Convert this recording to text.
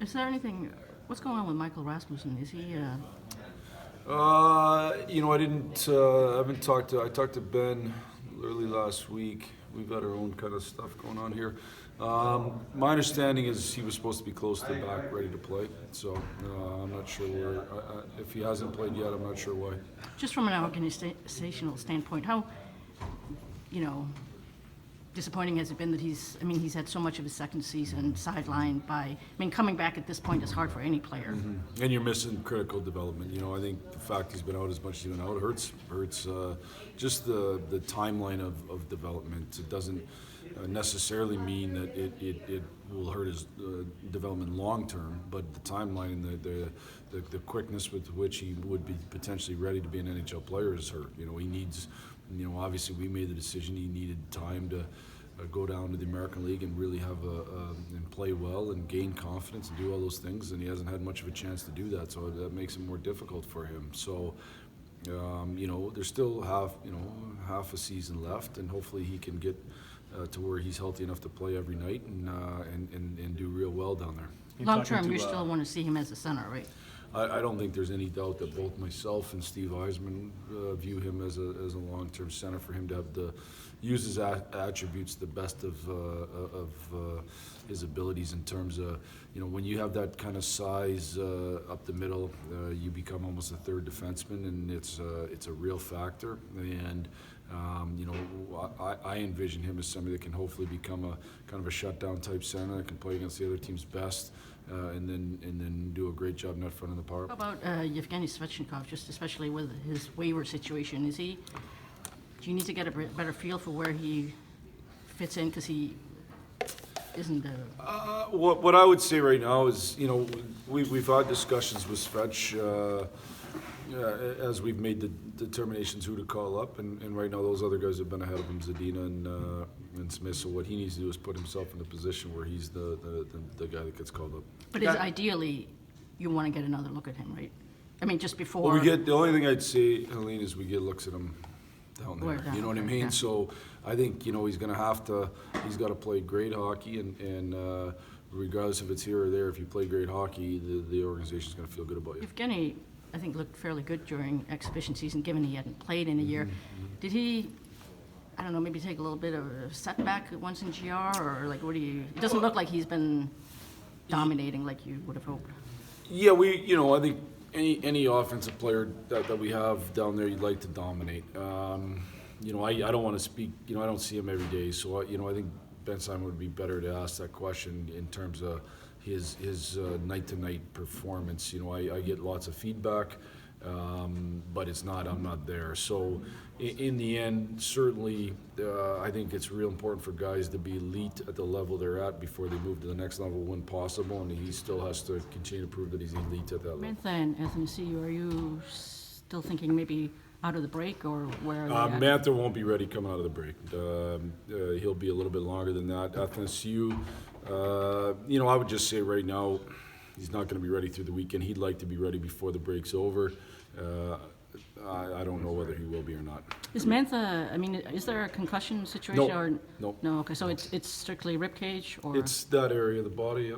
Is there anything? What's going on with Michael Rasmussen? Is he? I didn't. I haven't talked to. I talked to Ben early last week. We've got our own kind of stuff going on here. My understanding is he was supposed to be close to the back, ready to play. So I'm not sure where. If he hasn't played yet, I'm not sure why. Just from an organizational standpoint, how, disappointing has it been that he's had so much of his second season sidelined by, coming back at this point is hard for any player. Mm-hmm. And you're missing critical development. I think the fact he's been out as much as he's been out hurts. Just the timeline of development. It doesn't necessarily mean that it will hurt his development long term, but the timeline and the quickness with which he would be potentially ready to be an NHL player is hurt. He needs. Obviously we made the decision he needed time to go down to the American League and really have and play well and gain confidence and do all those things, and he hasn't had much of a chance to do that, so that makes it more difficult for him. So there's still half a season left, and hopefully he can get to where he's healthy enough to play every night and do real well down there. Long term, you still want to see him as a center, right? I don't think there's any doubt that both myself and Steve Eisman view him as a long-term center, for him to have use his attributes the best of his abilities in terms of, when you have that kind of size up the middle, you become almost a third defenseman, and it's a real factor. And I envision him as somebody that can hopefully become a kind of a shutdown type center that can play against the other team's best. And then do a great job net front of the power. How about Yevgeny Svechnikov, just especially with his waiver situation? Do you need to get a better feel for where he fits in, because he isn't what I would say right now is, we've had discussions with Svech as we've made the determinations who to call up, and right now those other guys have been ahead of him, Zadina and Smith. So what he needs to do is put himself in a position where he's the guy that gets called up. But ideally, you want to get another look at him, right? Just before. Well, the only thing I'd say, Helene, is we get looks at him down there. You know what I mean? Yeah. So I think he's got to play great hockey, and regardless if it's here or there, if you play great hockey, the organization's going to feel good about you. Yevgeny, I think, looked fairly good during exhibition season, given he hadn't played in a year. Did he, maybe take a little bit of a setback once in GR, or it doesn't look like he's been dominating like you would have hoped. Yeah, I think any offensive player that we have down there, you'd like to dominate. I don't want to speak, I don't see him every day, so I think Ben Simon would be better to ask that question in terms of his night-to-night performance. I get lots of feedback, but I'm not there. So in the end, certainly, I think it's real important for guys to be elite at the level they're at before they move to the next level when possible, and he still has to continue to prove that he's elite at that level. Mantha and Athanasiou, are you still thinking maybe out of the break, or where are they at? Mantha won't be ready coming out of the break. He'll be a little bit longer than that. Athanasiou, I would just say right now, he's not going to be ready through the weekend. He'd like to be ready before the break's over. I don't know whether he will be or not. Is Mantha, is there a concussion situation? No. No, okay, so it's strictly ribcage, or? It's that area of the body, yeah.